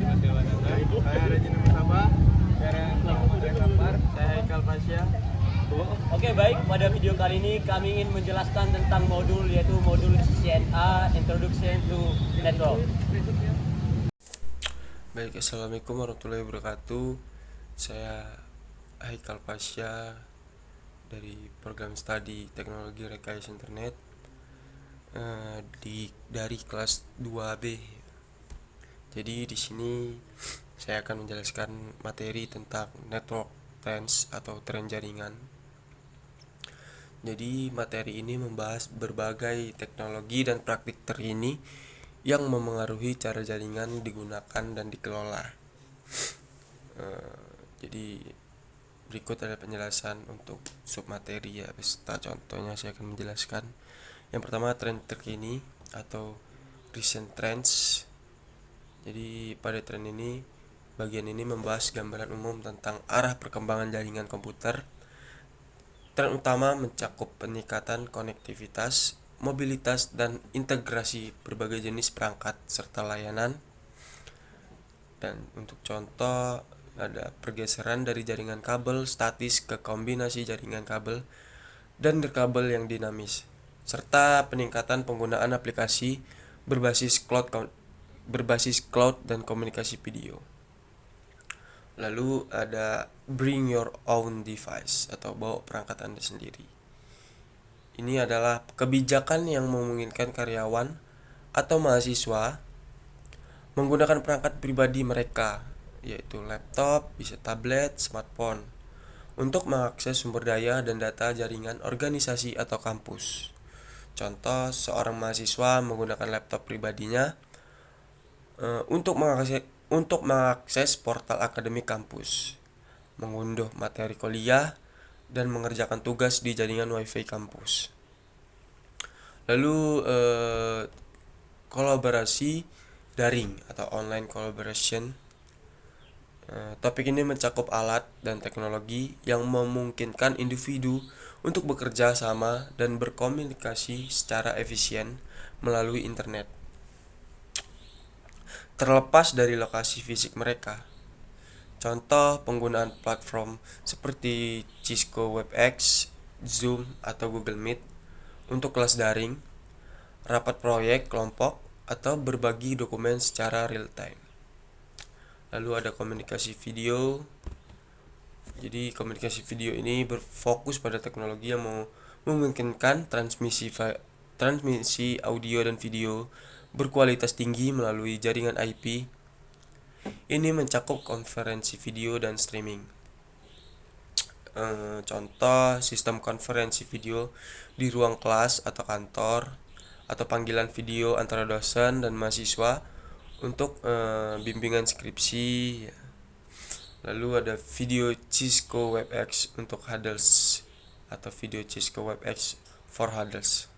warahmatullahi wabarakatuh. Saya Rejina Musaba. Saya Muhammad Kabar. Saya Haikal Fasya. Oke, baik, pada video kali ini kami ingin menjelaskan tentang modul, yaitu modul CNA Introduction to Network. Baik, assalamualaikum warahmatullahi wabarakatuh. Saya Haikal Pasya dari program studi teknologi rekayasa internet dari kelas 2B. Jadi di sini saya akan menjelaskan materi tentang network trends atau tren jaringan. Jadi materi ini membahas berbagai teknologi dan praktik terini yang memengaruhi cara jaringan digunakan dan dikelola. Jadi berikut ada penjelasan untuk submateri ya, beserta contohnya saya akan menjelaskan. Yang pertama, tren terkini atau recent trends. Jadi pada tren ini, bagian ini membahas gambaran umum tentang arah perkembangan jaringan komputer. Tren utama mencakup peningkatan konektivitas, mobilitas, dan integrasi berbagai jenis perangkat serta layanan. Dan untuk contoh, ada pergeseran dari jaringan kabel statis ke kombinasi jaringan kabel dan nirkabel yang dinamis, serta peningkatan penggunaan aplikasi berbasis cloud dan komunikasi video. Lalu ada bring your own device atau bawa perangkat Anda sendiri. Ini adalah kebijakan yang memungkinkan karyawan atau mahasiswa menggunakan perangkat pribadi mereka, yaitu laptop, bisa tablet, smartphone, untuk mengakses sumber daya dan data jaringan organisasi atau kampus. Contoh, seorang mahasiswa menggunakan laptop pribadinya untuk mengakses portal akademik kampus, mengunduh materi kuliah, dan mengerjakan tugas di jaringan WiFi kampus. Lalu kolaborasi daring atau online collaboration. Topik ini mencakup alat dan teknologi yang memungkinkan individu untuk bekerja sama dan berkomunikasi secara efisien melalui internet, terlepas dari lokasi fisik mereka. Contoh penggunaan platform seperti Cisco WebEx, Zoom, atau Google Meet untuk kelas daring, rapat proyek kelompok, atau berbagi dokumen secara real time. Lalu ada komunikasi video. Jadi komunikasi video ini berfokus pada teknologi yang memungkinkan transmisi audio dan video berkualitas tinggi melalui jaringan IP. Ini mencakup konferensi video dan streaming. Contoh sistem konferensi video di ruang kelas atau kantor, atau panggilan video antara dosen dan mahasiswa untuk bimbingan skripsi. Lalu ada video Cisco WebEx untuk Huddles atau video Cisco WebEx for Huddles.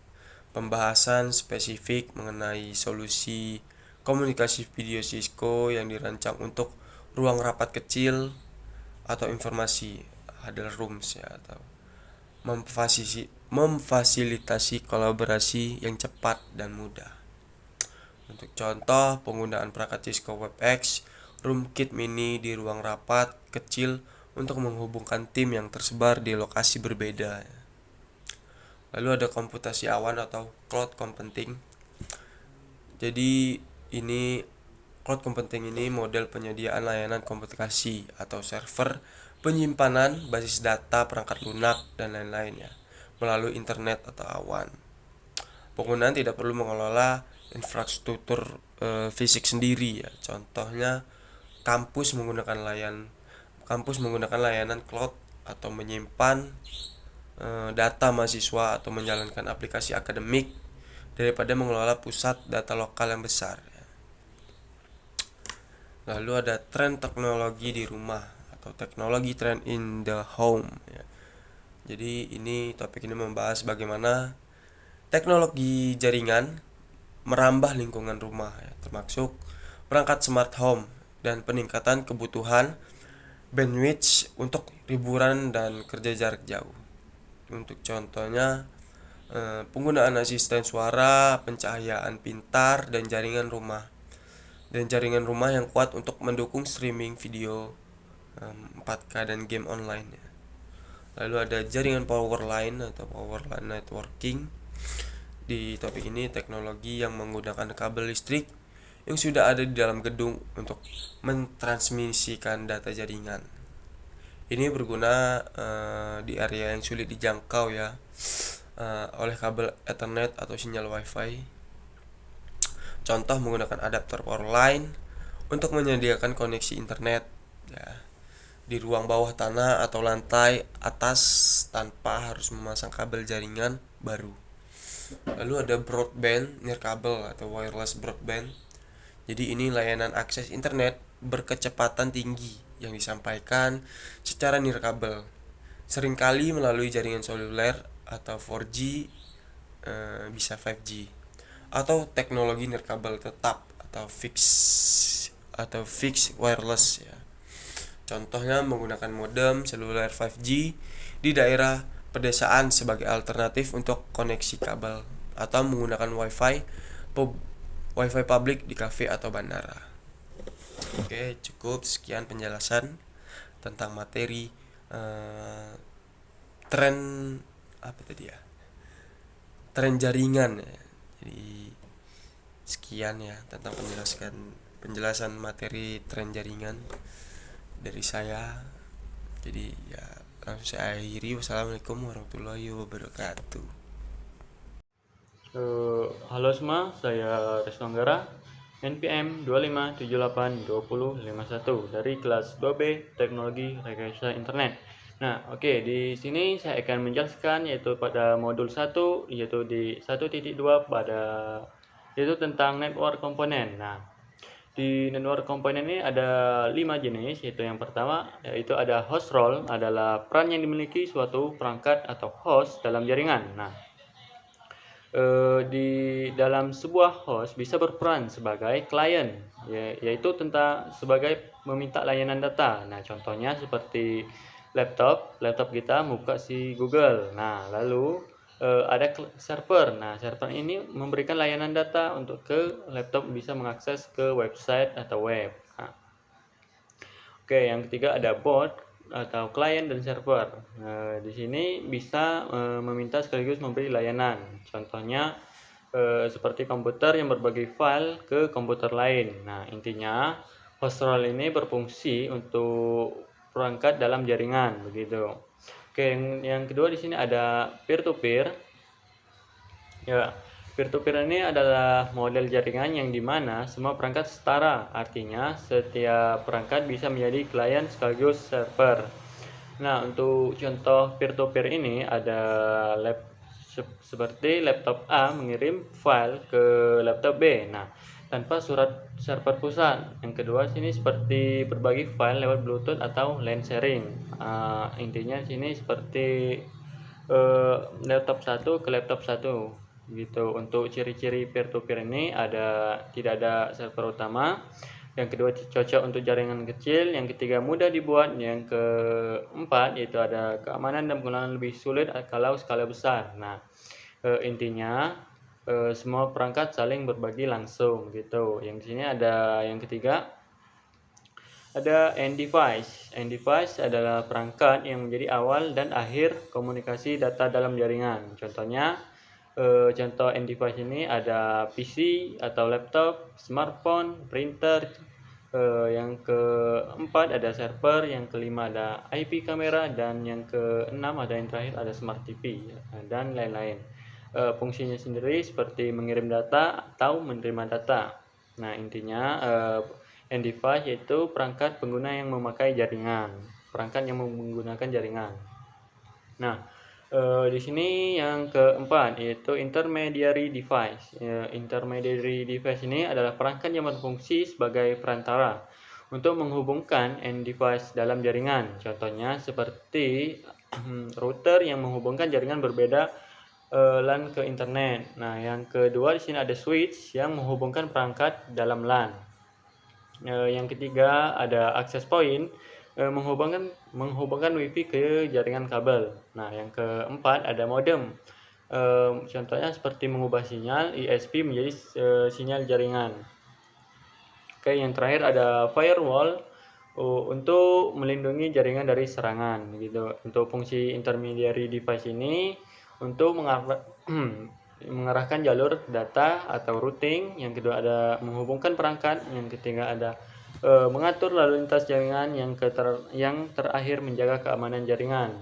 Pembahasan spesifik mengenai solusi komunikasi video Cisco yang dirancang untuk ruang rapat kecil atau informasi, huddle rooms ya, atau memfasilitasi kolaborasi yang cepat dan mudah. Untuk contoh, penggunaan perangkat Cisco WebEx RoomKit Mini di ruang rapat kecil untuk menghubungkan tim yang tersebar di lokasi berbeda. Lalu ada komputasi awan atau cloud computing. Jadi cloud computing ini model penyediaan layanan komputasi atau server, penyimpanan basis data, perangkat lunak, dan lain-lainnya melalui internet atau awan. Penggunaan tidak perlu mengelola infrastruktur fisik sendiri ya. Contohnya kampus menggunakan layanan cloud atau menyimpan data mahasiswa atau menjalankan aplikasi akademik daripada mengelola pusat data lokal yang besar ya. Lalu ada tren teknologi di rumah atau teknologi trend in the home ya. Jadi topik ini membahas bagaimana teknologi jaringan merambah lingkungan rumah ya, termasuk perangkat smart home dan peningkatan kebutuhan bandwidth untuk hiburan dan kerja jarak jauh. Untuk contohnya penggunaan asisten suara, pencahayaan pintar, dan jaringan rumah dan jaringan rumah yang kuat untuk mendukung streaming video 4K dan game online ya. Lalu ada jaringan power line atau power line networking. Di topik ini teknologi yang menggunakan kabel listrik yang sudah ada di dalam gedung untuk mentransmisikan data jaringan. Ini berguna di area yang sulit dijangkau ya oleh kabel Ethernet atau sinyal Wi-Fi. Contoh menggunakan adapter power line untuk menyediakan koneksi internet ya, di ruang bawah tanah atau lantai atas tanpa harus memasang kabel jaringan baru. Lalu ada broadband nirkabel atau wireless broadband. Jadi ini layanan akses internet berkecepatan tinggi yang disampaikan secara nirkabel, seringkali melalui jaringan seluler atau 4G, bisa 5G, atau teknologi nirkabel tetap atau fixed wireless ya. Contohnya menggunakan modem seluler 5G di daerah pedesaan sebagai alternatif untuk koneksi kabel, atau menggunakan Wi-Fi publik di kafe atau bandara. Oke, cukup sekian penjelasan tentang materi tren apa tadi ya? Tren jaringan ya. Jadi sekian ya tentang penjelasan materi tren jaringan dari saya. Jadi ya langsung saya akhiri. Wassalamualaikum warahmatullahi wabarakatuh. Halo semua, saya Resto Anggara, NPM 25782051 dari kelas 2B Teknologi Rekayasa Internet. Nah, oke, di sini saya akan menjelaskan yaitu pada modul 1 yaitu di 1.2 yaitu tentang network komponen. Nah, di network komponen ini ada 5 jenis, yaitu yang pertama yaitu ada host role, adalah peran yang dimiliki suatu perangkat atau host dalam jaringan. Nah, di dalam sebuah host bisa berperan sebagai klien, yaitu tentang sebagai meminta layanan data. Nah, contohnya seperti laptop kita buka si Google. Nah, lalu ada server. Nah, server ini memberikan layanan data untuk ke laptop bisa mengakses ke website atau web. Nah, oke, yang ketiga ada board atau klien dan server. Di sini bisa meminta sekaligus memberi layanan. Contohnya seperti komputer yang berbagi file ke komputer lain. Nah, intinya host role ini berfungsi untuk perangkat dalam jaringan begitu. Oke, yang kedua di sini ada peer to peer. Ya, peer to peer ini adalah model jaringan yang dimana semua perangkat setara, artinya setiap perangkat bisa menjadi klien sekaligus server. Nah, untuk contoh peer to peer ini ada seperti laptop A mengirim file ke laptop B. Nah, tanpa surat server pusat. Yang kedua sini seperti berbagi file lewat Bluetooth atau LAN sharing. Intinya sini seperti laptop satu ke laptop satu gitu. Untuk ciri-ciri peer to peer ini tidak ada server utama. Yang kedua cocok untuk jaringan kecil. Yang ketiga mudah dibuat. Yang keempat yaitu ada keamanan dan penggunaan lebih sulit kalau skala besar. Nah, intinya semua perangkat saling berbagi langsung gitu. Yang di sini ada yang ketiga ada end device. End device adalah perangkat yang menjadi awal dan akhir komunikasi data dalam jaringan. Contohnya contoh end device ini ada PC atau laptop, smartphone, printer. Yang keempat ada server, yang kelima ada IP kamera, dan yang keenam ada yang terakhir ada smart TV dan lain-lain. Fungsinya sendiri seperti mengirim data atau menerima data. Nah, intinya end device yaitu perangkat pengguna yang memakai jaringan, perangkat yang menggunakan jaringan. Nah, di sini yang keempat yaitu intermediary device. Intermediary device ini adalah perangkat yang berfungsi sebagai perantara untuk menghubungkan end device dalam jaringan. Contohnya seperti router yang menghubungkan jaringan berbeda LAN ke internet. Nah, yang kedua di sini ada switch yang menghubungkan perangkat dalam LAN. Yang ketiga ada access point menghubungkan WiFi ke jaringan kabel. Nah, yang keempat ada modem. Contohnya seperti mengubah sinyal ISP menjadi sinyal jaringan. Oke, yang terakhir ada firewall untuk melindungi jaringan dari serangan gitu. Untuk fungsi intermediary device ini untuk mengarahkan jalur data atau routing. Yang kedua ada menghubungkan perangkat. Yang ketiga ada mengatur lalu lintas jaringan. Yang terakhir menjaga keamanan jaringan.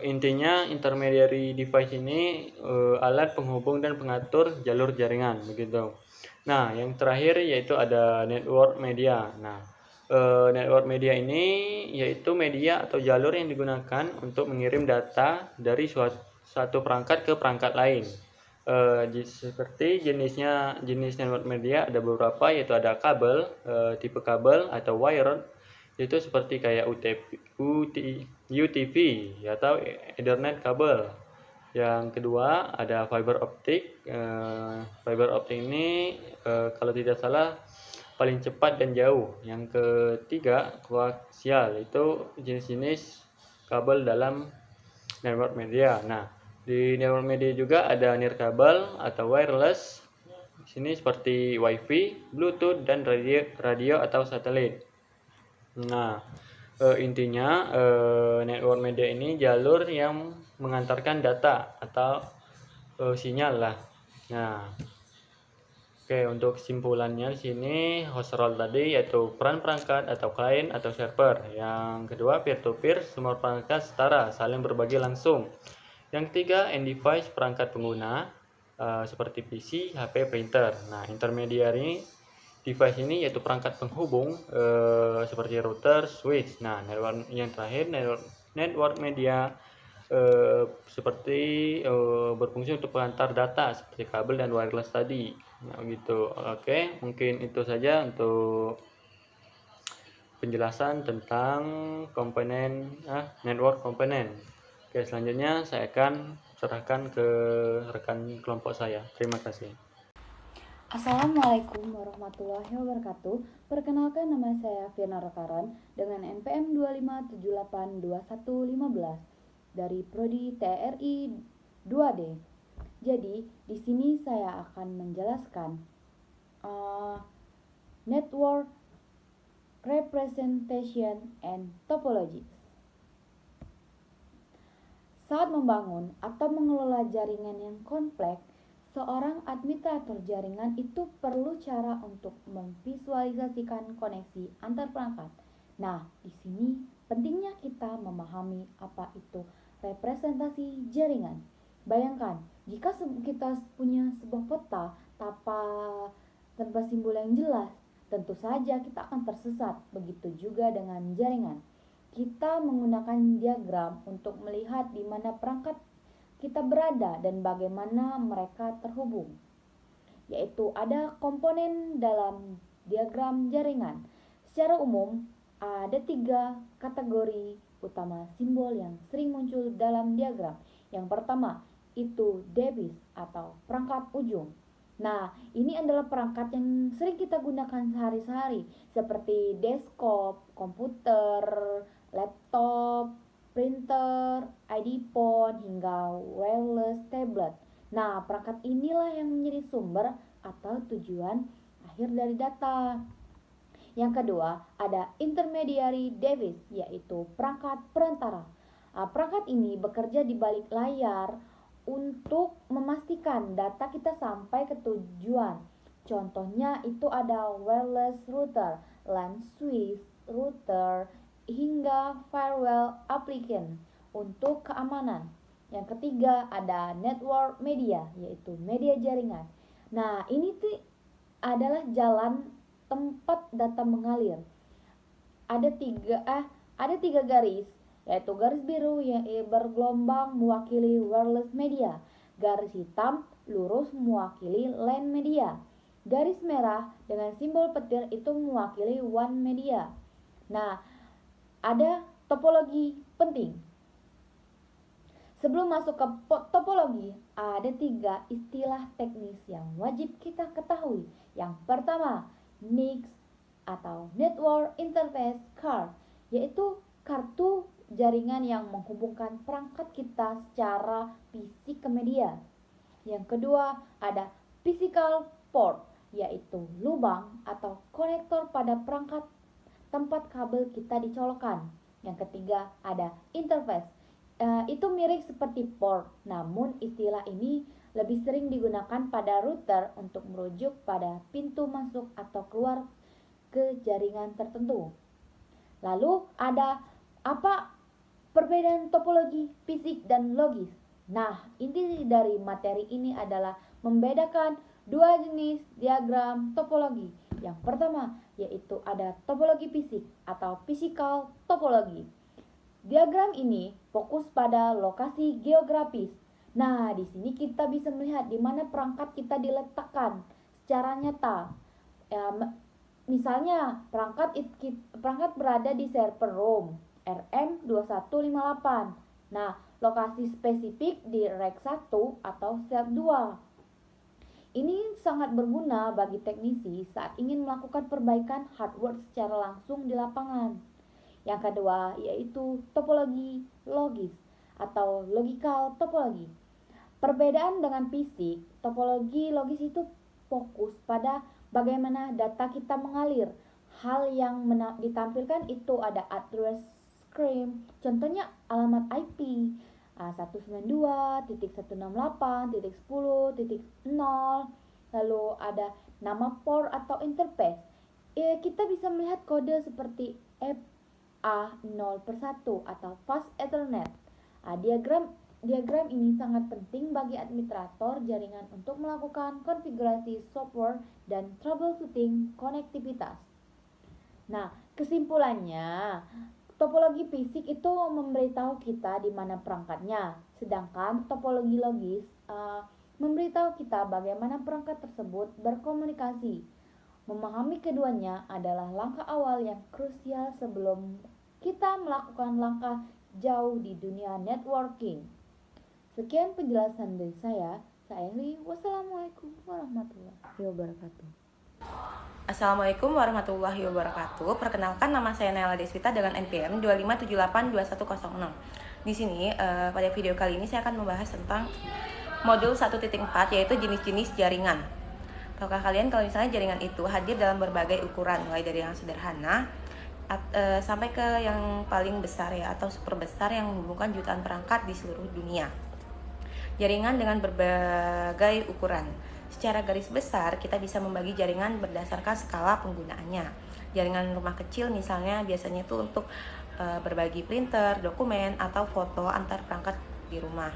Intinya intermediary device ini alat penghubung dan pengatur jalur jaringan begitu. Nah, yang terakhir yaitu ada network media. Nah, network media ini yaitu media atau jalur yang digunakan untuk mengirim data dari satu perangkat ke perangkat lain. Seperti jenis network media ada beberapa, yaitu ada kabel, tipe kabel atau wired, itu seperti kayak UTV atau Ethernet kabel. Yang kedua ada fiber optik. Fiber optik ini kalau tidak salah paling cepat dan jauh. Yang ketiga koaksial, itu jenis-jenis kabel dalam network media. Nah, di network media juga ada nirkabel atau wireless. Di sini seperti WiFi, Bluetooth, dan radio atau satelit. Nah, intinya network media ini jalur yang mengantarkan data atau sinyal lah. Nah, oke, untuk kesimpulannya di sini host role tadi yaitu peran perangkat atau klien atau server. Yang kedua peer to peer, semua perangkat setara saling berbagi langsung. Yang ketiga end device, perangkat pengguna seperti PC, HP, printer. Nah, intermediary device ini yaitu perangkat penghubung seperti router, switch. Nah, yang terakhir network media seperti berfungsi untuk pengantar data seperti kabel dan wireless tadi. Nah, gitu. Oke, mungkin itu saja untuk penjelasan tentang komponen network komponen. Oke, selanjutnya saya akan serahkan ke rekan kelompok saya. Terima kasih. Assalamualaikum warahmatullahi wabarakatuh. Perkenalkan, nama saya Fiana Rakaran dengan NPM 25782115 dari Prodi TRI 2D. Jadi, di sini saya akan menjelaskan network representation and topologies. Saat membangun atau mengelola jaringan yang kompleks, seorang administrator jaringan itu perlu cara untuk memvisualisasikan koneksi antar perangkat. Nah, di sini pentingnya kita memahami apa itu representasi jaringan. Bayangkan, jika kita punya sebuah peta tanpa simbol yang jelas, tentu saja kita akan tersesat. Begitu juga dengan jaringan. Kita menggunakan diagram untuk melihat di mana perangkat kita berada dan bagaimana mereka terhubung. Yaitu ada komponen dalam diagram jaringan. Secara umum, ada 3 kategori utama simbol yang sering muncul dalam diagram. Yang pertama, itu device atau perangkat ujung. Nah, ini adalah perangkat yang sering kita gunakan sehari-hari seperti desktop, komputer, laptop, printer, ID phone, hingga wireless tablet. Nah, perangkat inilah yang menjadi sumber atau tujuan akhir dari data. Yang kedua, ada intermediary device, yaitu perangkat perantara. Perangkat ini bekerja di balik layar untuk memastikan data kita sampai ke tujuan. Contohnya itu ada wireless router, LAN switch, router, hingga firewall application untuk keamanan. Yang ketiga ada network media, yaitu media jaringan. Nah, ini tuh adalah jalan tempat data mengalir. Ada tiga garis, yaitu garis biru yang bergelombang mewakili wireless media, garis hitam lurus mewakili LAN media, garis merah dengan simbol petir itu mewakili WAN media. Nah, ada topologi penting. Sebelum masuk ke topologi, ada 3 istilah teknis yang wajib kita ketahui. Yang pertama, NIC atau Network Interface Card, yaitu kartu jaringan yang menghubungkan perangkat kita secara fisik ke media. Yang kedua, ada Physical Port, yaitu lubang atau konektor pada perangkat tempat kabel kita dicolokkan. Yang ketiga ada interface. Itu mirip seperti port, namun istilah ini lebih sering digunakan pada router untuk merujuk pada pintu masuk atau keluar ke jaringan tertentu. Lalu ada apa perbedaan topologi, fisik, dan logis? Nah, inti dari materi ini adalah membedakan dua jenis diagram topologi. Yang pertama yaitu ada topologi fisik atau physical topologi. Diagram ini fokus pada lokasi geografis. Nah, di sini kita bisa melihat di mana perangkat kita diletakkan secara nyata. Misalnya perangkat berada di server room RM2158. Nah, lokasi spesifik di rack 1 atau shelf 2. Ini sangat berguna bagi teknisi saat ingin melakukan perbaikan hardware secara langsung di lapangan. Yang kedua yaitu topologi logis atau logical topologi. Perbedaan dengan fisik, topologi logis itu fokus pada bagaimana data kita mengalir. Hal yang ditampilkan itu ada address stream, contohnya alamat IP 192.168.10.0, lalu ada nama port atau interface. Kita bisa melihat kode seperti FA0/1 atau Fast Ethernet. Diagram ini sangat penting bagi administrator jaringan untuk melakukan konfigurasi software dan troubleshooting konektivitas. Nah, kesimpulannya, topologi fisik itu memberitahu kita di mana perangkatnya, sedangkan topologi logis memberitahu kita bagaimana perangkat tersebut berkomunikasi. Memahami keduanya adalah langkah awal yang krusial sebelum kita melakukan langkah jauh di dunia networking. Sekian penjelasan dari saya Eli. Wassalamualaikum warahmatullahi wabarakatuh. Assalamualaikum warahmatullahi wabarakatuh. Perkenalkan, nama saya Naila Deswita dengan NPM 2578210. Di sini pada video kali ini saya akan membahas tentang modul 1.4, yaitu jenis-jenis jaringan. Tahukah kalian kalau misalnya jaringan itu hadir dalam berbagai ukuran, mulai dari yang sederhana sampai ke yang paling besar ya, atau super besar yang menghubungkan jutaan perangkat di seluruh dunia. Jaringan dengan berbagai ukuran. Secara garis besar kita bisa membagi jaringan berdasarkan skala penggunaannya. Jaringan rumah kecil misalnya biasanya itu untuk berbagi printer, dokumen, atau foto antar perangkat di rumah.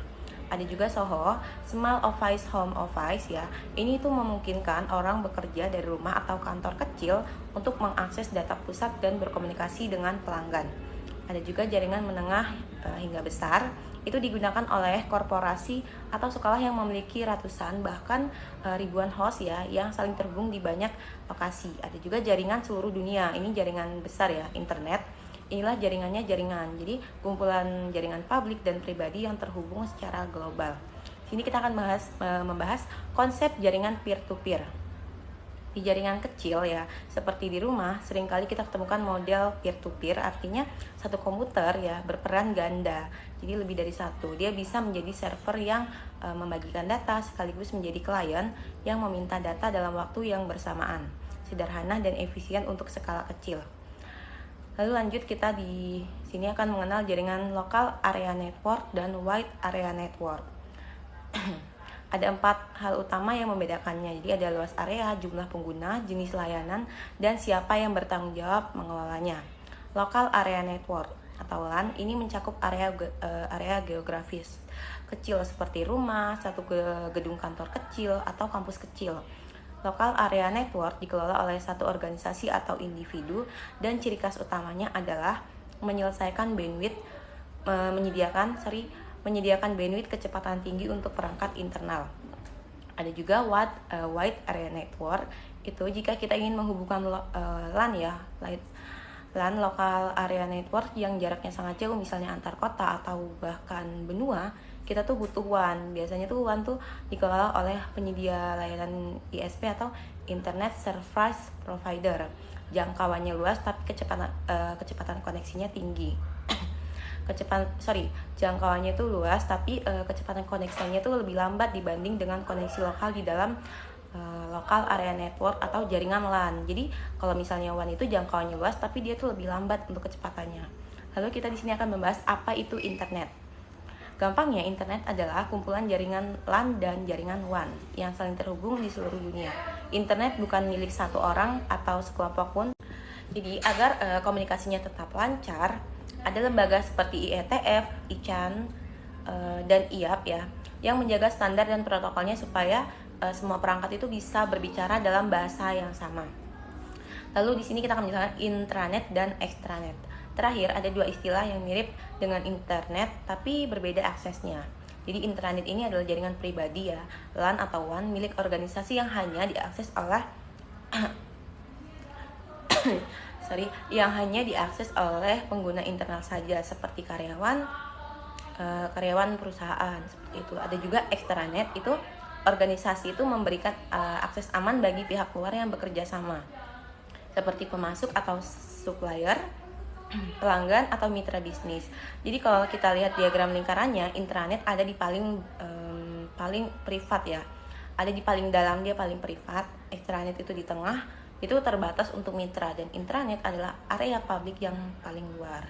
Ada juga SOHO, Small Office Home Office ya. Ini tuh memungkinkan orang bekerja dari rumah atau kantor kecil untuk mengakses data pusat dan berkomunikasi dengan pelanggan. Ada juga jaringan menengah hingga besar. Itu digunakan oleh korporasi atau sekolah yang memiliki ratusan bahkan ribuan host ya, yang saling terhubung di banyak lokasi. Ada juga jaringan seluruh dunia. Ini jaringan besar ya, internet. Inilah jaringannya jaringan. Jadi kumpulan jaringan publik dan pribadi yang terhubung secara global. Sini kita akan membahas konsep jaringan peer-to-peer. Di jaringan kecil ya, seperti di rumah, seringkali kita ketemukan model peer-to-peer, artinya satu komputer ya berperan ganda. Jadi lebih dari satu. Dia bisa menjadi server yang membagikan data sekaligus menjadi klien yang meminta data dalam waktu yang bersamaan. Sederhana dan efisien untuk skala kecil. Lalu lanjut, kita di sini akan mengenal jaringan local area network dan wide area network. Ada 4 hal utama yang membedakannya. Jadi ada luas area, jumlah pengguna, jenis layanan, dan siapa yang bertanggung jawab mengelolanya. Local area network atau LAN ini mencakup area geografis kecil seperti rumah, satu gedung kantor kecil, atau kampus kecil. Local area network dikelola oleh satu organisasi atau individu dan ciri khas utamanya adalah menyelesaikan bandwidth, menyediakan bandwidth kecepatan tinggi untuk perangkat internal. Ada juga wide area network, itu jika kita ingin menghubungkan LAN ya, LAN local area network yang jaraknya sangat jauh, misalnya antar kota atau bahkan benua, kita tuh butuh WAN. Biasanya tuh WAN tuh dikelola oleh penyedia layanan ISP atau Internet Service Provider. Jangkauannya luas tapi kecepatan koneksinya tinggi. Jangkauannya itu luas tapi kecepatan koneksinya itu lebih lambat dibanding dengan koneksi lokal di dalam local area network atau jaringan LAN. Jadi kalau misalnya WAN itu jangkauannya luas tapi dia tuh lebih lambat untuk kecepatannya. Lalu kita di sini akan membahas apa itu internet. Gampangnya, internet adalah kumpulan jaringan LAN dan jaringan WAN yang saling terhubung di seluruh dunia. Internet bukan milik satu orang atau sekelompok pun. Jadi agar komunikasinya tetap lancar, ada lembaga seperti IETF, ICANN, dan IAP ya, yang menjaga standar dan protokolnya supaya semua perangkat itu bisa berbicara dalam bahasa yang sama. Lalu di sini kita akan menjelaskan intranet dan extranet. Terakhir, ada dua istilah yang mirip dengan internet tapi berbeda aksesnya. Jadi intranet ini adalah jaringan pribadi ya, LAN atau WAN milik organisasi yang hanya diakses oleh yang hanya diakses oleh pengguna internal saja seperti karyawan perusahaan seperti itu. Ada juga extranet, itu organisasi itu memberikan akses aman bagi pihak luar yang bekerja sama seperti pemasok atau supplier, pelanggan atau mitra bisnis. Jadi kalau kita lihat diagram lingkarannya, intranet ada di paling privat ya. Ada di paling dalam, dia paling privat. Extranet itu di tengah, itu terbatas untuk mitra, dan intranet adalah area publik yang paling luar.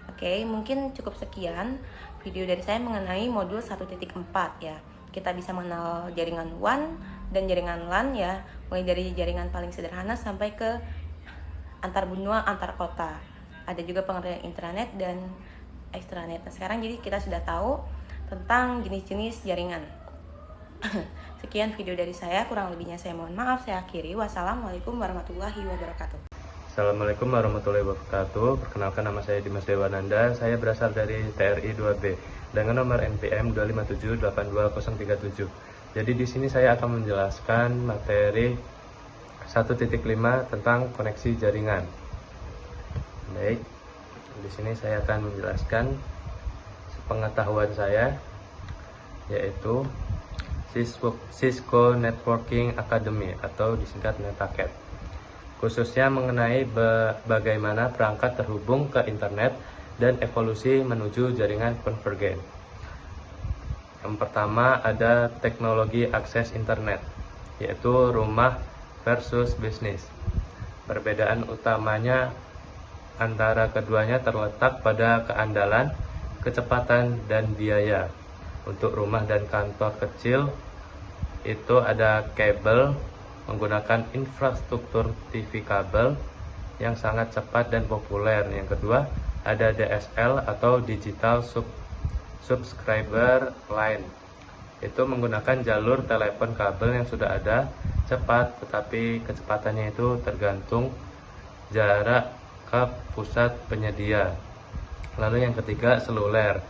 Oke, mungkin cukup sekian video dari saya mengenai modul 1.4 ya. Kita bisa mengenal jaringan WAN dan jaringan LAN ya, mulai dari jaringan paling sederhana sampai ke antar benua, antar kota. Ada juga pengertian intranet dan extranet. Nah, sekarang jadi kita sudah tahu tentang jenis-jenis jaringan. Sekian video dari saya, kurang lebihnya saya mohon maaf. Saya akhiri. Wassalamualaikum warahmatullahi wabarakatuh. Assalamualaikum warahmatullahi wabarakatuh. Perkenalkan, nama saya Dimas Dewananda. Saya berasal dari TRI 2B dengan nomor NPM 257820037. Jadi di sini saya akan menjelaskan materi 1.5 tentang koneksi jaringan. Baik, di sini saya akan menjelaskan pengetahuan saya, yaitu Cisco Networking Academy atau disingkat NetAcad, khususnya mengenai bagaimana perangkat terhubung ke internet dan evolusi menuju jaringan konvergen. Yang pertama ada teknologi akses internet, yaitu rumah versus bisnis. Perbedaan utamanya antara keduanya terletak pada keandalan, kecepatan, dan biaya. Untuk rumah dan kantor kecil itu ada kabel menggunakan infrastruktur TV kabel yang sangat cepat dan populer. Yang kedua ada DSL atau Digital Subscriber Line. Itu menggunakan jalur telepon kabel yang sudah ada, cepat, tetapi kecepatannya itu tergantung jarak ke pusat penyedia. Lalu yang ketiga seluler,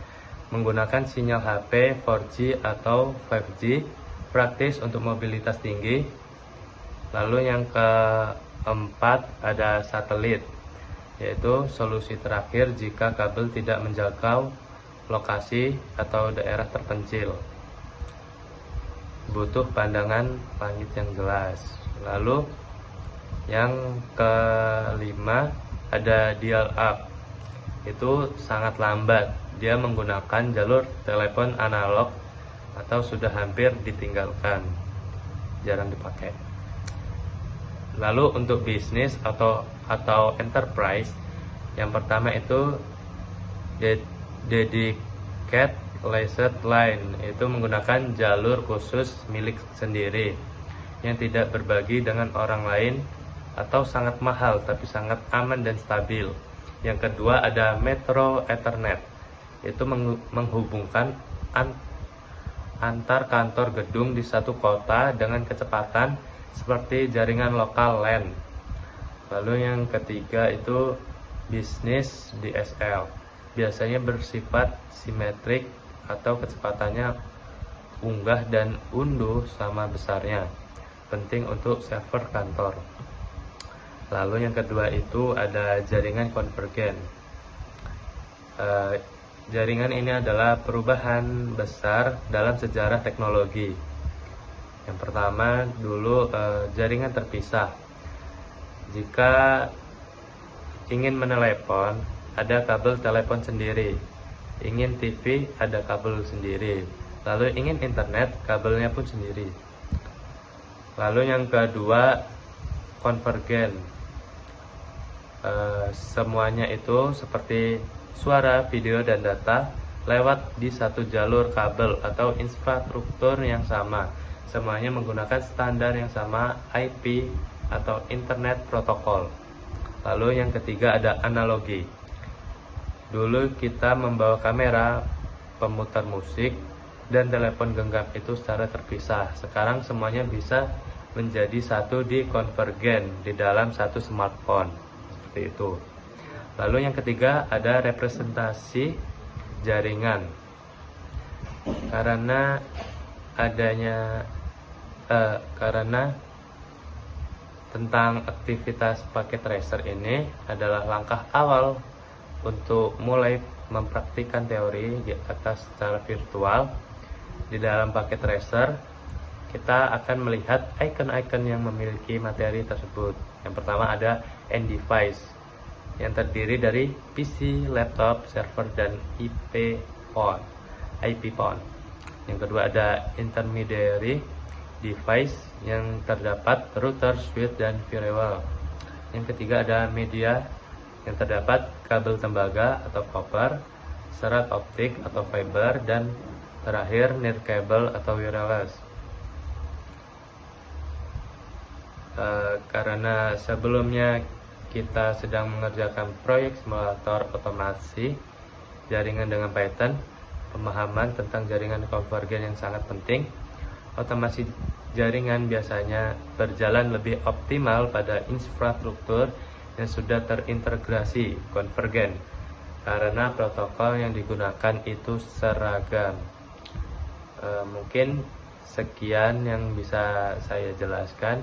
menggunakan sinyal HP 4G atau 5G, praktis untuk mobilitas tinggi. Lalu yang keempat ada satelit, yaitu solusi terakhir jika kabel tidak menjangkau lokasi atau daerah terpencil, butuh pandangan langit yang jelas. Lalu yang kelima ada dial up, itu sangat lambat, dia menggunakan jalur telepon analog atau sudah hampir ditinggalkan, jarang dipakai. Lalu untuk bisnis atau enterprise, yang pertama itu dedicated laser line, itu menggunakan jalur khusus milik sendiri yang tidak berbagi dengan orang lain atau sangat mahal tapi sangat aman dan stabil. Yang kedua ada Metro Ethernet, itu menghubungkan antar kantor gedung di satu kota dengan kecepatan seperti jaringan lokal LAN. Lalu yang ketiga itu bisnis DSL, biasanya bersifat simetrik atau kecepatannya unggah dan unduh sama besarnya, penting untuk server kantor. Lalu yang kedua itu ada jaringan konvergen. Jaringan ini adalah perubahan besar dalam sejarah teknologi. Yang pertama dulu jaringan terpisah. Jika ingin menelepon, ada kabel telepon sendiri. Ingin TV, ada kabel sendiri. Lalu ingin internet, kabelnya pun sendiri. Lalu yang kedua, konvergen. Semuanya itu seperti suara, video, dan data lewat di satu jalur kabel atau infrastruktur yang sama. Semuanya menggunakan standar yang sama, IP atau Internet Protocol. Lalu yang ketiga ada analogi. Dulu kita membawa kamera, pemutar musik, dan telepon genggam itu secara terpisah. Sekarang semuanya bisa menjadi satu di konvergen di dalam satu smartphone. Seperti itu. Lalu yang ketiga ada representasi jaringan. Karena tentang aktivitas paket tracer ini adalah langkah awal untuk mulai mempraktikkan teori di atas secara virtual. Di dalam paket tracer kita akan melihat icon-icon yang memiliki materi tersebut. Yang pertama ada end device yang terdiri dari PC, laptop, server, dan IP phone. Yang kedua ada intermediary device yang terdapat router, switch, dan firewall. Yang ketiga ada media yang terdapat kabel tembaga atau copper, serat optik atau fiber, dan terakhir nirkabel atau wireless. Karena sebelumnya kita sedang mengerjakan proyek simulator otomasi jaringan dengan Python, pemahaman tentang jaringan konvergen yang sangat penting. Otomasi jaringan biasanya berjalan lebih optimal pada infrastruktur yang sudah terintegrasi konvergen karena protokol yang digunakan itu seragam. Mungkin sekian yang bisa saya jelaskan.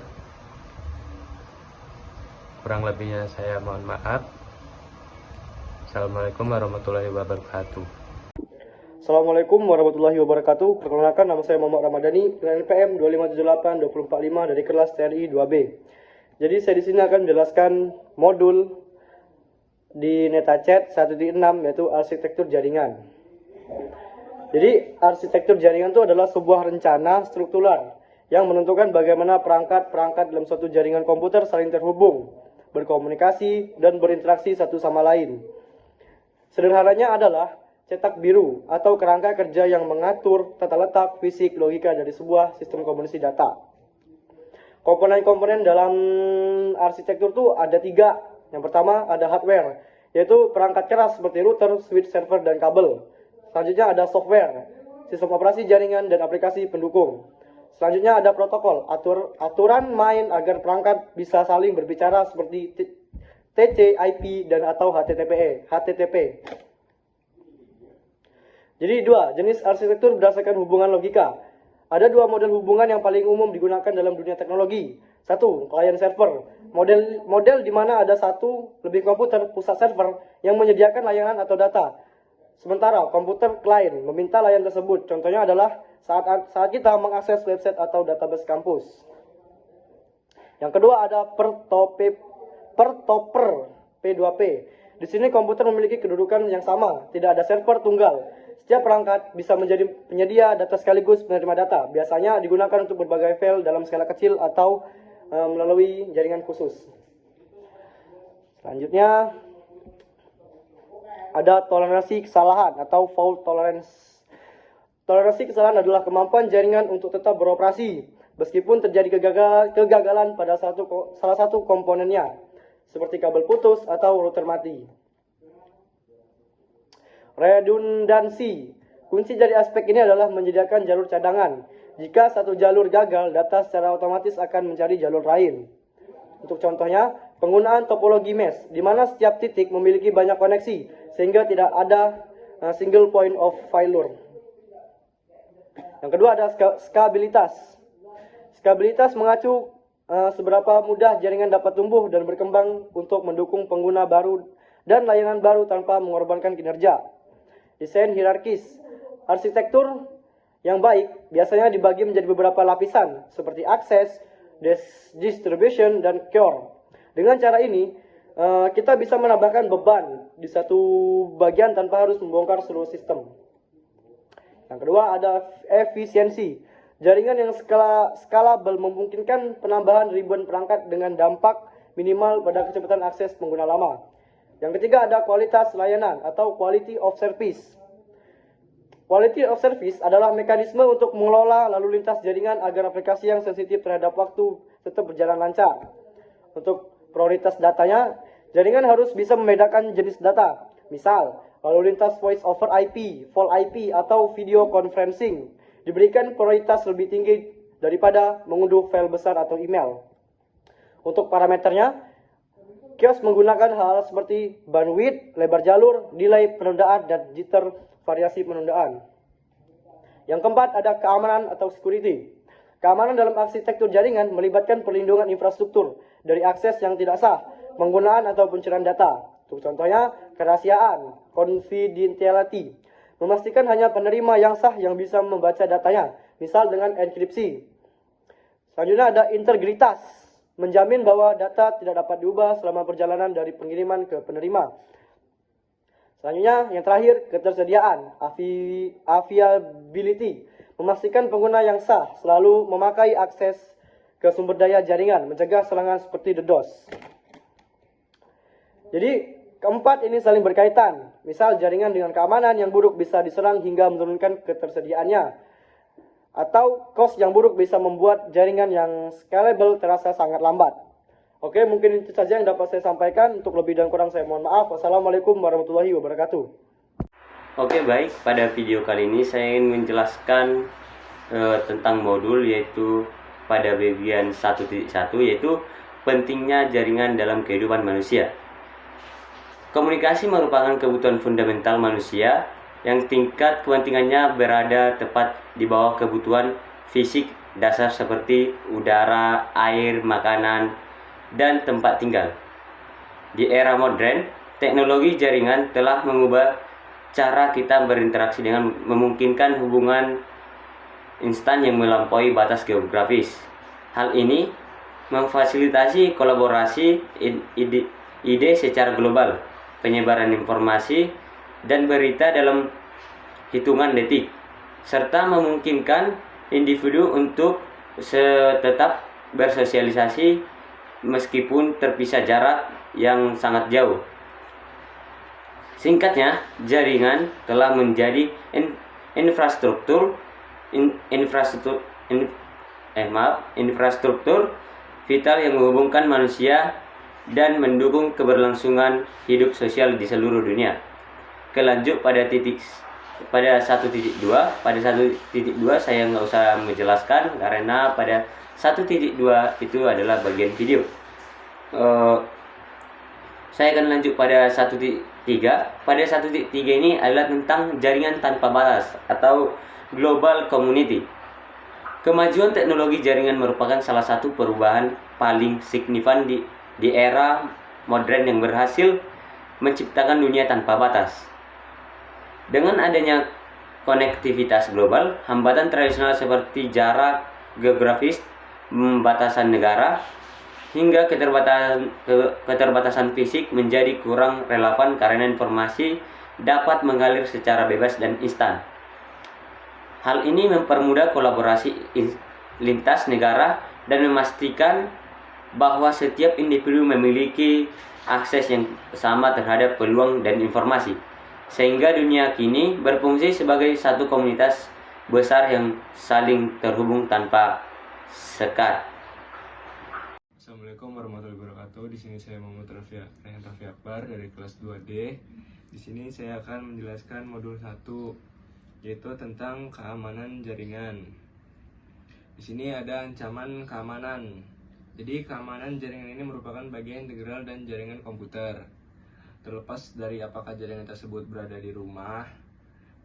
Kurang lebihnya saya mohon maaf. Assalamualaikum warahmatullahi wabarakatuh. Assalamualaikum warahmatullahi wabarakatuh. Perkenalkan, nama saya Muhammad Ramadhani dengan NPM 2578245 dari kelas TRI 2B. Jadi saya di sini akan menjelaskan modul di NetaChat 1.6 yaitu arsitektur jaringan. Jadi arsitektur jaringan itu adalah sebuah rencana struktural yang menentukan bagaimana perangkat-perangkat dalam suatu jaringan komputer saling terhubung, berkomunikasi, dan berinteraksi satu sama lain. Sederhananya adalah cetak biru atau kerangka kerja yang mengatur tata letak, fisik, logika dari sebuah sistem komunikasi data. Komponen-komponen dalam arsitektur itu ada 3. Yang pertama ada hardware, yaitu perangkat keras seperti router, switch, server, dan kabel. Selanjutnya ada software, sistem operasi jaringan dan aplikasi pendukung. Selanjutnya ada protokol, aturan main agar perangkat bisa saling berbicara seperti TC, IP, dan atau HTTP. Jadi 2 jenis arsitektur berdasarkan hubungan logika. Ada 2 model hubungan yang paling umum digunakan dalam dunia teknologi. 1. Client server. Model di mana ada satu lebih komputer pusat server yang menyediakan layanan atau data. Sementara komputer klien meminta layanan tersebut. Contohnya adalah saat kita mengakses website atau database kampus. Yang kedua ada pertoper P2P. Di sini komputer memiliki kedudukan yang sama, tidak ada server tunggal. Setiap perangkat bisa menjadi penyedia data sekaligus penerima data. Biasanya digunakan untuk berbagai file dalam skala kecil atau melalui jaringan khusus. Selanjutnya ada toleransi kesalahan atau fault tolerance. Toleransi kesalahan adalah kemampuan jaringan untuk tetap beroperasi meskipun terjadi kegagalan pada salah satu komponennya, seperti kabel putus atau router mati. Redundansi. Kunci dari aspek ini adalah menyediakan jalur cadangan. Jika satu jalur gagal, data secara otomatis akan mencari jalur lain. Untuk contohnya, penggunaan topologi mesh, di mana setiap titik memiliki banyak koneksi, sehingga tidak ada single point of failure. Yang kedua ada skabilitas. Skabilitas mengacu seberapa mudah jaringan dapat tumbuh dan berkembang untuk mendukung pengguna baru dan layanan baru tanpa mengorbankan kinerja. Desain hierarkis. Arsitektur yang baik biasanya dibagi menjadi beberapa lapisan seperti akses, distribution, dan core. Dengan cara ini, kita bisa menambahkan beban di satu bagian tanpa harus membongkar seluruh sistem. Yang kedua ada efisiensi. Jaringan yang scalable memungkinkan penambahan ribuan perangkat dengan dampak minimal pada kecepatan akses pengguna lama. Yang ketiga ada kualitas layanan atau quality of service. Quality of service adalah mekanisme untuk mengelola lalu lintas jaringan agar aplikasi yang sensitif terhadap waktu tetap berjalan lancar. Untuk prioritas datanya, jaringan harus bisa membedakan jenis data. Misal, lalu lintas voice over IP, VoIP IP, atau video conferencing diberikan prioritas lebih tinggi daripada mengunduh file besar atau email. Untuk parameternya, kios menggunakan hal seperti bandwidth, lebar jalur, delay penundaan, dan jitter variasi penundaan. Yang keempat ada keamanan atau security. Keamanan dalam arsitektur jaringan melibatkan perlindungan infrastruktur dari akses yang tidak sah, penggunaan atau pencurian data. Untuk contohnya, kerahasiaan, confidentiality, memastikan hanya penerima yang sah yang bisa membaca datanya, misal dengan enkripsi. Selanjutnya ada integritas, menjamin bahwa data tidak dapat diubah selama perjalanan dari pengiriman ke penerima. Selanjutnya, yang terakhir, ketersediaan, availability, memastikan pengguna yang sah selalu memakai akses ke sumber daya jaringan, mencegah serangan seperti DDoS. Jadi, keempat ini saling berkaitan. Misal jaringan dengan keamanan yang buruk bisa diserang hingga menurunkan ketersediaannya. Atau cost yang buruk bisa membuat jaringan yang scalable terasa sangat lambat. Oke, mungkin itu saja yang dapat saya sampaikan. Untuk lebih dan kurang saya mohon maaf. Wassalamualaikum warahmatullahi wabarakatuh. Oke, baik. Pada video kali ini saya ingin menjelaskan tentang modul, yaitu pada bagian 1.1, yaitu pentingnya jaringan dalam kehidupan manusia. Komunikasi merupakan kebutuhan fundamental manusia yang tingkat kepentingannya berada tepat di bawah kebutuhan fisik dasar seperti udara, air, makanan, dan tempat tinggal. Di era modern, teknologi jaringan telah mengubah cara kita berinteraksi dengan memungkinkan hubungan instan yang melampaui batas geografis. Hal ini memfasilitasi kolaborasi ide secara global, penyebaran informasi dan berita dalam hitungan detik, serta memungkinkan individu untuk tetap bersosialisasi meskipun terpisah jarak yang sangat jauh. Singkatnya, jaringan telah menjadi infrastruktur vital yang menghubungkan manusia dan mendukung keberlangsungan hidup sosial di seluruh dunia. Kelanjut pada 1.2. Pada 1.2 saya nggak usah menjelaskan karena pada 1.2 itu adalah bagian video. Saya akan lanjut pada 1.3. Pada 1.3 ini adalah tentang jaringan tanpa batas atau global community. Kemajuan teknologi jaringan merupakan salah satu perubahan paling signifikan di era modern yang berhasil menciptakan dunia tanpa batas. Dengan adanya konektivitas global, hambatan tradisional seperti jarak geografis, batasan negara, hingga keterbatasan fisik menjadi kurang relevan karena informasi dapat mengalir secara bebas dan instan. Hal ini mempermudah kolaborasi lintas negara dan memastikan bahwa setiap individu memiliki akses yang sama terhadap peluang dan informasi, sehingga dunia kini berfungsi sebagai satu komunitas besar yang saling terhubung tanpa sekat. Assalamualaikum warahmatullahi wabarakatuh. Di sini saya Muhammad Rehan Raffi Akbar dari kelas 2D. Di sini saya akan menjelaskan modul 1, yaitu tentang keamanan jaringan. Di sini ada ancaman keamanan. Jadi keamanan jaringan ini merupakan bagian integral dan jaringan komputer. Terlepas dari apakah jaringan tersebut berada di rumah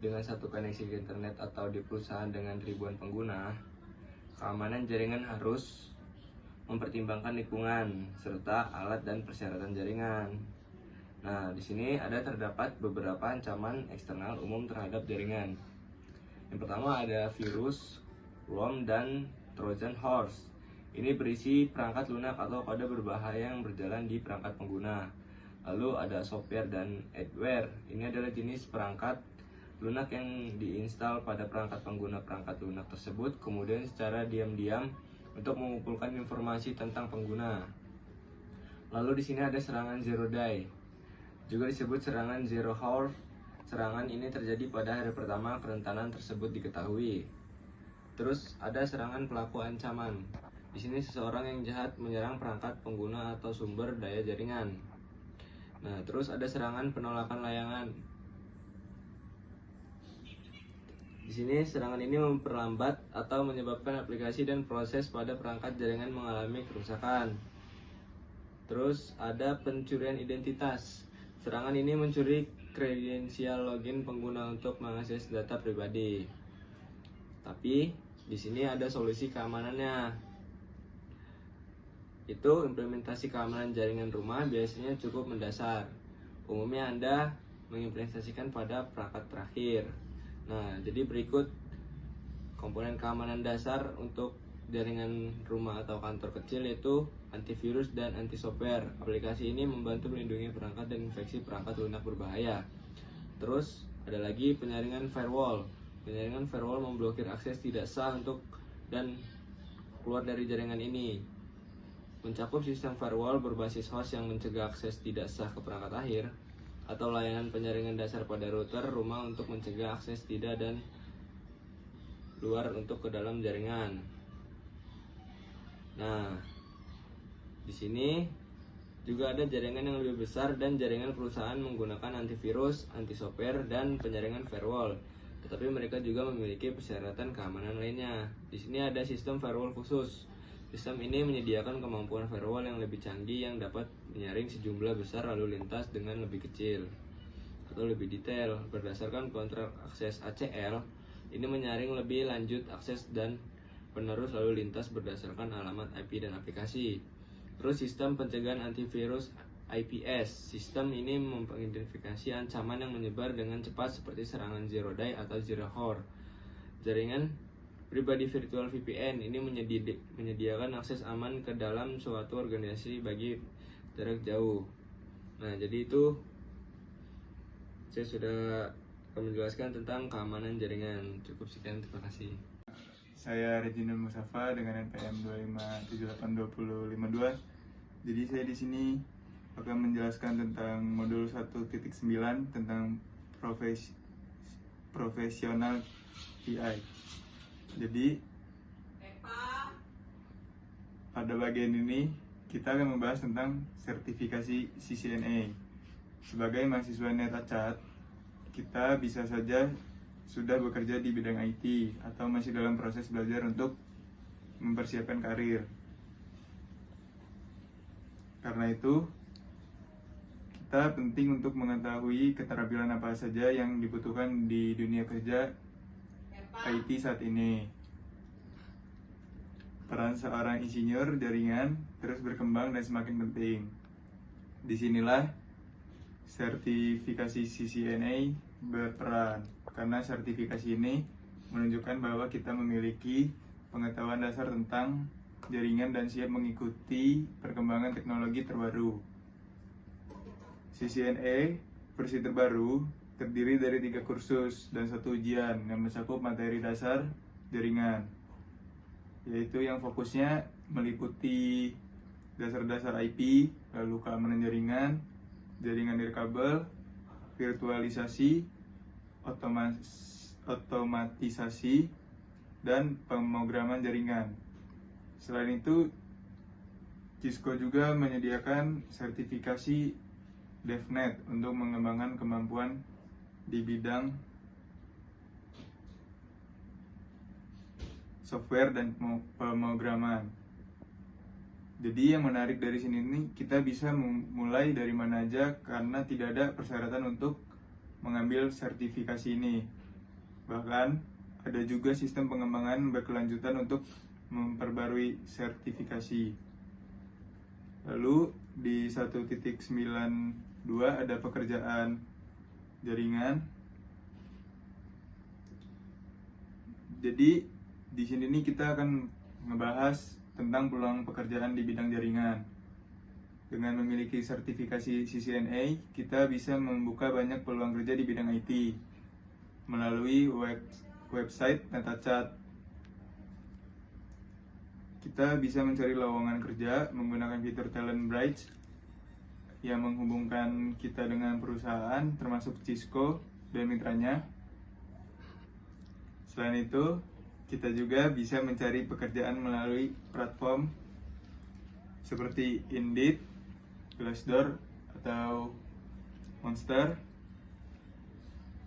dengan satu koneksi ke internet atau di perusahaan dengan ribuan pengguna, keamanan jaringan harus mempertimbangkan lingkungan serta alat dan persyaratan jaringan. Nah, di sini terdapat beberapa ancaman eksternal umum terhadap jaringan. Yang pertama ada virus, worm, dan Trojan horse. Ini berisi perangkat lunak atau kode berbahaya yang berjalan di perangkat pengguna. Lalu ada software dan adware. Ini adalah jenis perangkat lunak yang diinstal pada perangkat pengguna perangkat lunak tersebut, kemudian secara diam-diam untuk mengumpulkan informasi tentang pengguna. Lalu di sini ada serangan zero day, juga disebut serangan zero hour. Serangan ini terjadi pada hari pertama kerentanan tersebut diketahui. Terus ada serangan pelaku ancaman. Di sini seseorang yang jahat menyerang perangkat pengguna atau sumber daya jaringan. Nah, terus ada serangan penolakan layangan. Di sini serangan ini memperlambat atau menyebabkan aplikasi dan proses pada perangkat jaringan mengalami kerusakan. Terus ada pencurian identitas. Serangan ini mencuri kredensial login pengguna untuk mengakses data pribadi. Tapi di sini ada solusi keamanannya. Itu implementasi keamanan jaringan rumah biasanya cukup mendasar. Umumnya Anda mengimplementasikan pada perangkat terakhir. Nah, jadi berikut komponen keamanan dasar untuk jaringan rumah atau kantor kecil, yaitu antivirus dan anti-software. Aplikasi ini membantu melindungi perangkat dan infeksi perangkat lunak berbahaya. Terus ada lagi penyaringan firewall. Penyaringan firewall memblokir akses tidak sah untuk dan keluar dari jaringan ini. Mencakup sistem firewall berbasis host yang mencegah akses tidak sah ke perangkat akhir, atau layanan penyaringan dasar pada router rumah untuk mencegah akses tidak dan luar untuk ke dalam jaringan. Nah, di sini juga ada jaringan yang lebih besar dan jaringan perusahaan menggunakan antivirus, anti-software, dan penyaringan firewall. Tetapi mereka juga memiliki persyaratan keamanan lainnya. Di sini ada sistem firewall khusus. Sistem ini menyediakan kemampuan firewall yang lebih canggih yang dapat menyaring sejumlah besar lalu lintas dengan lebih kecil atau lebih detail. Berdasarkan kontrak akses ACL, ini menyaring lebih lanjut akses dan penerus lalu lintas berdasarkan alamat IP dan aplikasi. Terus sistem pencegahan antivirus IPS. Sistem ini mengidentifikasi ancaman yang menyebar dengan cepat seperti serangan zero day atau zero hour. Jaringan pribadi virtual VPN ini menyediakan akses aman ke dalam suatu organisasi bagi jarak jauh. Nah, jadi itu saya sudah menjelaskan tentang keamanan jaringan. Cukup sekian, terima kasih. Saya Reginald Musafa dengan NPM 2578252. Jadi saya di sini akan menjelaskan tentang modul 1.9 tentang profesional PI. Jadi pada bagian ini kita akan membahas tentang sertifikasi CCNA. Sebagai mahasiswa Netacat, kita bisa saja sudah bekerja di bidang IT atau masih dalam proses belajar untuk mempersiapkan karir. Karena itu, kita penting untuk mengetahui keterampilan apa saja yang dibutuhkan di dunia kerja IT saat ini. Peran seorang insinyur jaringan terus berkembang dan semakin penting. Disinilah sertifikasi CCNA berperan, karena sertifikasi ini menunjukkan bahwa kita memiliki pengetahuan dasar tentang jaringan dan siap mengikuti perkembangan teknologi terbaru. CCNA versi terbaru terdiri dari 3 kursus dan 1 ujian yang mencakup materi dasar jaringan, yaitu yang fokusnya meliputi dasar-dasar IP, lalu keamanan jaringan, jaringan nirkabel, virtualisasi, otomatisasi, dan pemrograman jaringan. Selain itu, Cisco juga menyediakan sertifikasi DevNet untuk mengembangkan kemampuan di bidang software dan pemrograman. Jadi yang menarik dari sini nih, kita bisa mulai dari mana aja karena tidak ada persyaratan untuk mengambil sertifikasi ini. Bahkan ada juga sistem pengembangan berkelanjutan untuk memperbarui sertifikasi. Lalu di 1.92 ada pekerjaan jaringan. Jadi di sini nih kita akan ngebahas tentang peluang pekerjaan di bidang jaringan. Dengan memiliki sertifikasi CCNA, kita bisa membuka banyak peluang kerja di bidang IT. melalui website NetaChat. Kita bisa mencari lowongan kerja menggunakan fitur Talent Bridge yang menghubungkan kita dengan perusahaan termasuk Cisco dan mitranya. Selain itu, kita juga bisa mencari pekerjaan melalui platform seperti Indeed, Glassdoor, atau Monster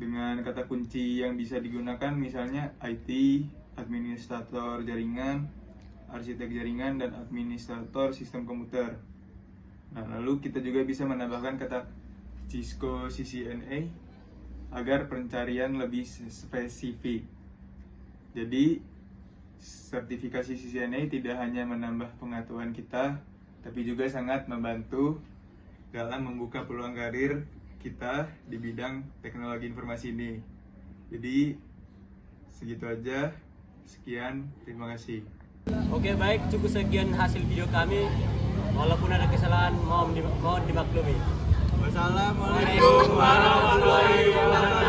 dengan kata kunci yang bisa digunakan misalnya IT, administrator jaringan, arsitek jaringan, dan administrator sistem komputer. Nah, lalu kita juga bisa menambahkan kata Cisco CCNA agar pencarian lebih spesifik. Jadi, sertifikasi CCNA tidak hanya menambah pengetahuan kita, tapi juga sangat membantu dalam membuka peluang karir kita di bidang teknologi informasi ini. Jadi, segitu aja. Sekian, terima kasih. Oke, baik, cukup sekian hasil video kami. Walaupun ada kesalahan, mohon dimaklumi. Wassalamualaikum warahmatullahi wabarakatuh.